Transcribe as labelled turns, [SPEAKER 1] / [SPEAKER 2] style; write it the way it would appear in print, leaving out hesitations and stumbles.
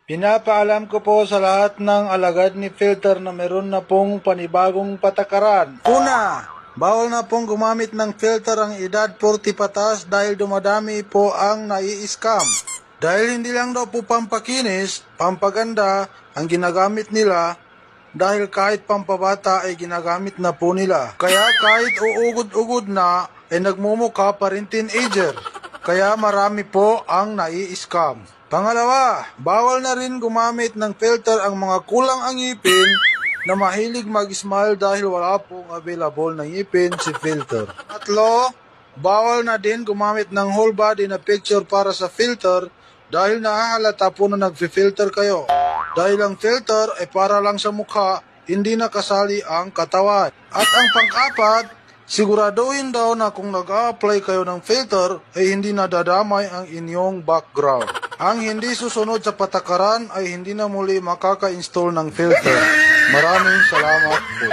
[SPEAKER 1] Pinapaalam ko po sa lahat ng alagad ni Filter na meron na pong panibagong patakaran. Una, bawal na pong gumamit ng filter ang edad 40 patas dahil dumadami po ang nai-scam. Dahil hindi lang daw po pampakinis, pampaganda ang ginagamit nila, dahil kahit pampabata ay ginagamit na po nila. Kaya kahit uugod-ugod na ay nagmumukha pa rin teenager. Kaya marami po ang nai-scam. Pangalawa, bawal na rin gumamit ng filter ang mga kulang ang ngipin na mahilig mag-smile dahil wala pong available na ngipin si Filter. Tatlo, bawal na din gumamit ng whole body na picture para sa filter dahil nahahalata po na nag-filter kayo. Dahil ang filter ay para lang sa mukha, hindi nakasali ang katawan. At ang pang-apat, siguraduhin daw na kung nag-a-apply kayo ng filter ay hindi nadadamay ang inyong background. Ang hindi susunod sa patakaran ay hindi na muli makaka-install ng filter. Maraming salamat po.